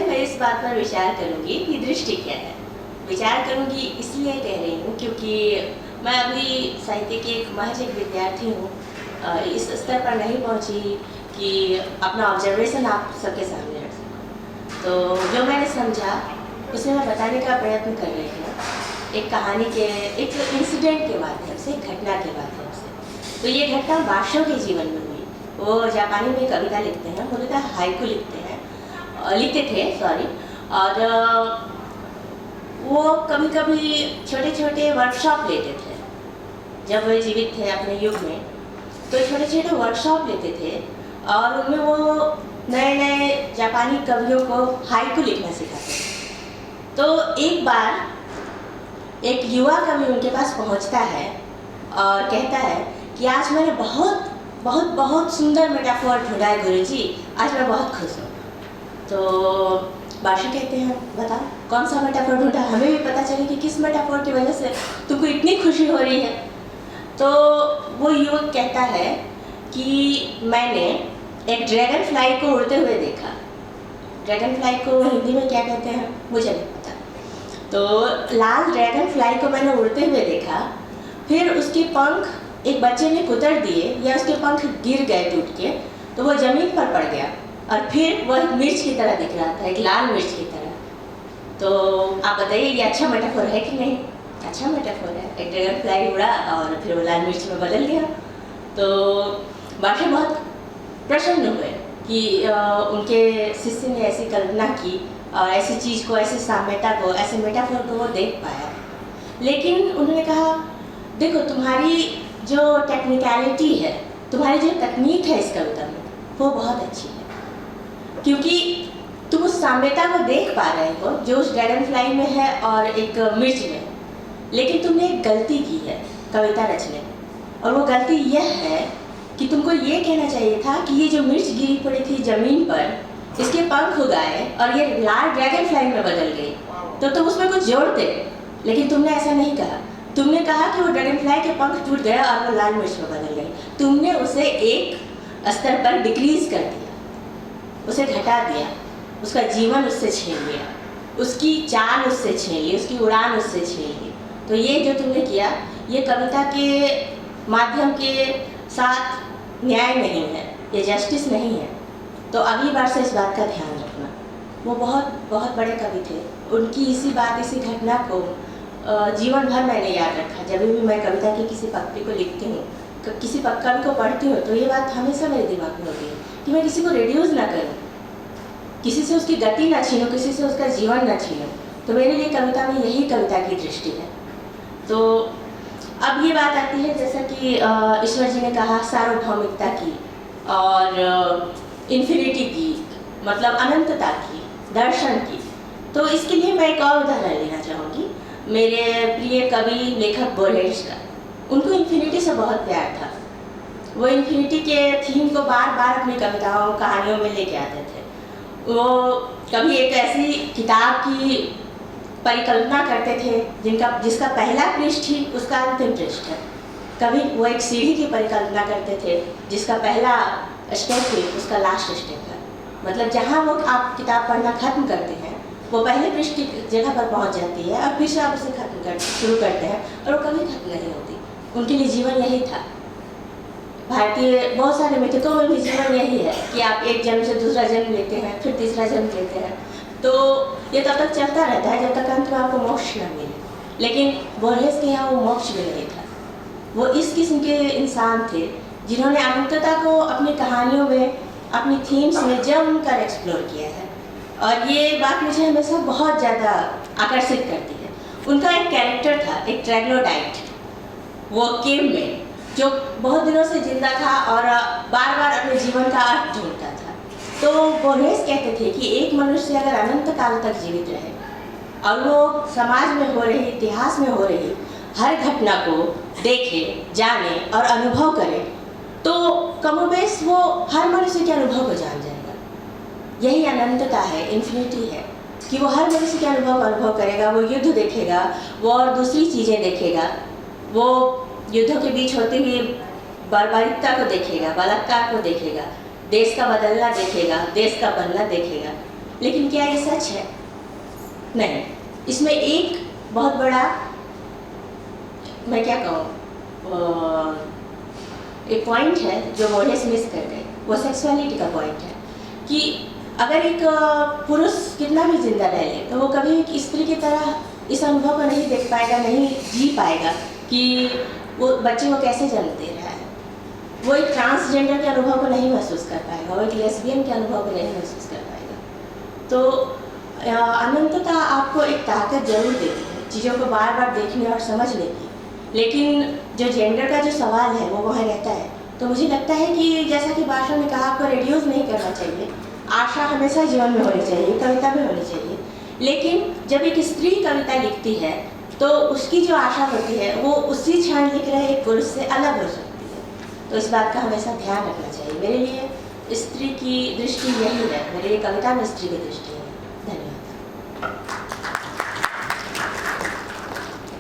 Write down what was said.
मैं इस बात पर विचार करूंगी कि दृष्टि क्या है। विचार करूंगी इसलिए कह रही हूँ क्योंकि मैं अभी साहित्य की एक महज एक विद्यार्थी हूँ। इस स्तर पर नहीं पहुँची कि अपना ऑब्जर्वेशन आप सबके सामने रख सकूँ। तो जो मैंने समझा उसे मैं बताने का प्रयत्न कर रही हूँ, एक कहानी के, एक इंसिडेंट के माध्यम से, एक घटना के माध्यम से। तो ये घटना बाशो के जीवन में हुई। वो जापानी में कविता लिखते हैं, मूलतः हाइकू लिखते थे सॉरी। और वो कभी कभी छोटे छोटे वर्कशॉप लेते थे जब वे जीवित थे अपने युग में। तो छोटे छोटे वर्कशॉप लेते थे और उनमें वो नए नए जापानी कवियों को हाइकू लिखना सिखाते थे। तो एक बार एक युवा कवि उनके पास पहुंचता है और कहता है कि आज मैंने बहुत बहुत बहुत सुंदर मेटाफोर ढूंढा है गुरुजी, आज मैं बहुत खुश हूँ। तो बाशो कहते हैं बता कौन सा मेटाफोर ढूंढा, हमें भी पता चले कि किस मेटाफोर की वजह से तुमको इतनी खुशी हो रही है। तो वो युवक कहता है कि मैंने एक ड्रैगन फ्लाई को उड़ते हुए देखा। ड्रैगन फ्लाई को हिंदी में क्या कहते हैं मुझे नहीं पता। तो लाल ड्रैगन फ्लाई को मैंने उड़ते हुए देखा, फिर उसके पंख एक बच्चे ने कुतर दिए या उसके पंख गिर गए टूट के, तो वो ज़मीन पर पड़ गया और फिर वो एक मिर्च की तरह दिख रहा था, एक लाल मिर्च की तरह। तो आप बताइए ये अच्छा मेटाफोर है कि नहीं? अच्छा मेटाफोर है। एक ड्रैगन फ्लाई उड़ा और फिर वो लाल मिर्च में बदल गया। तो बाशो बहुत प्रसन्न हुए कि उनके शिष्य ने ऐसी कल्पना की और ऐसी चीज़ को, ऐसे साम्यता को, ऐसे मेटाफोर को वो देख पाया। लेकिन उन्होंने कहा देखो तुम्हारी जो टेक्निकलिटी है, तुम्हारी जो तकनीक है इस कविता में, वो बहुत अच्छी है क्योंकि तुम उस साम्यता को देख पा रहे हो जो उस ड्रैगन फ्लाई में है और एक मिर्च में। लेकिन तुमने एक गलती की है कविता रचने, और वो गलती यह है कि तुमको ये कहना चाहिए था कि ये जो मिर्च गिरी पड़ी थी ज़मीन पर, इसके पंख उगाए और ये लाल ड्रैगन फ्लाई में बदल गई, तो तुम उसमें कुछ जोड़ते। लेकिन तुमने ऐसा नहीं कहा। तुमने कहा कि वो ड्रैगन फ्लाई के पंख टूट गए और वो लाल मिर्च में बदल गई। तुमने उसे एक स्तर पर डिक्रीज कर दिया, उसे घटा दिया, उसका जीवन उससे छीन लिया, उसकी चाल उससे छीन ली, उसकी उड़ान उससे छीन ली। तो ये जो तुमने किया, ये कविता के माध्यम के साथ न्याय नहीं है, ये जस्टिस नहीं है। तो अगली बार से इस बात का ध्यान रखना। वो बहुत बहुत बड़े कवि थे, उनकी इसी बात, इसी घटना को जीवन भर मैंने याद रखा। जब भी मैं कविता की किसी पंक्ति को लिखती हूँ, किसी कवि को पढ़ती हूँ, तो ये बात हमेशा मेरे दिमाग में होती है कि मैं किसी को रिड्यूस ना करूँ, किसी से उसकी गति ना छीनूँ, किसी से उसका जीवन ना छीनूँ। तो मेरे लिए कविता में यही कविता की दृष्टि है। तो अब ये बात आती है जैसा कि ईश्वर जी ने कहा सार्वभौमिकता की और इन्फिनिटी की, मतलब अनंतता की, दर्शन की। तो इसके लिए मैं एक और उदाहरण लेना चाहूँगी, मेरे प्रिय कवि लेखक बोरहेज का। उनको इन्फिनिटी से बहुत प्यार था। वो इन्फिनिटी के थीम को बार बार अपनी कविताओं, कहानियों में लेके आते थे। वो कभी एक ऐसी किताब की परिकल्पना करते थे जिसका पहला पृष्ठ ही उसका अंतिम पृष्ठ है। कभी वो एक सीढ़ी की परिकल्पना करते थे जिसका पहला स्टेप ही उसका लास्ट स्टेप है। मतलब जहाँ वो आप किताब पढ़ना खत्म करते हैं, वो पहले पृष्ठ की जगह पर पहुँच जाती है और फिर से आप उसे शुरू करते हैं और वो कभी खत्म नहीं होती। उनके लिए जीवन यही था। भारतीय बहुत सारे मिथकों में भी जीवन यही है कि आप एक जन्म से दूसरा जन्म लेते हैं, फिर तीसरा जन्म लेते हैं। तो ये तब तक चलता रहता है जब तक अंत में आपको मोक्ष न मिले। लेकिन बोरहेज के यहाँ वो मोक्ष भी नहीं था। वो इस किस्म के इंसान थे जिन्होंने अनंतता को अपनी कहानियों में, अपनी थीम्स में जमकर एक्सप्लोर किया है। और ये बात मुझे हमेशा बहुत ज़्यादा आकर्षित करती है। उनका एक कैरेक्टर था, एक ट्रैग्लोडाइट, वो केव में, जो बहुत दिनों से जिंदा था और बार बार अपने जीवन का अर्थ ढूंढता था। तो बोरहेज कहते थे कि एक मनुष्य अगर अनंत काल तक जीवित रहे और वो समाज में हो रही, इतिहास में हो रही हर घटना को देखे, जाने और अनुभव करे, तो कमोबेश वो हर मनुष्य के अनुभव को जान जाएगा। यही अनंतता है, इन्फिनिटी है, कि वो हर मनुष्य के अनुभव करेगा। वो युद्ध देखेगा, वो और दूसरी चीज़ें देखेगा, वो युद्धों के बीच होती हुई बर्बरता को देखेगा, बलात्कार को देखेगा, देश का बदलना देखेगा, देश का बनना देखेगा। लेकिन क्या ये सच है? नहीं। इसमें एक बहुत बड़ा, मैं क्या कहूँ, एक पॉइंट है जो मोरेस मिस कर गए, वो सेक्सुअलिटी का पॉइंट है कि अगर एक पुरुष कितना भी जिंदा रह ले तो वो कभी एक स्त्री की तरह इस अनुभव को नहीं देख पाएगा, नहीं जी पाएगा कि वो बच्चे को कैसे जन्म दे रहा है। वो एक ट्रांसजेंडर के अनुभव को नहीं महसूस कर पाएगा, वो एक लेस्बियन के अनुभव को नहीं महसूस कर पाएगा। तो अनंतता आपको एक ताकत जरूर देती है चीज़ों को बार बार देखने और समझने की, लेकिन जो जेंडर का जो सवाल है वो वहाँ रहता है। तो मुझे लगता है कि जैसा कि बादशाह ने कहा, आपको रिड्यूस नहीं करना चाहिए, आशा हमेशा जीवन में होनी चाहिए, कविता में होनी चाहिए। लेकिन जब एक स्त्री कविता लिखती है तो उसकी जो आशा होती है वो उसी क्षण लिख रहे एक पुरुष से अलग हो सकती है। तो इस बात का हमेशा ध्यान रखना चाहिए। मेरे लिए स्त्री की दृष्टि यही है, मेरे लिए कविता में स्त्री की दृष्टि है। धन्यवाद।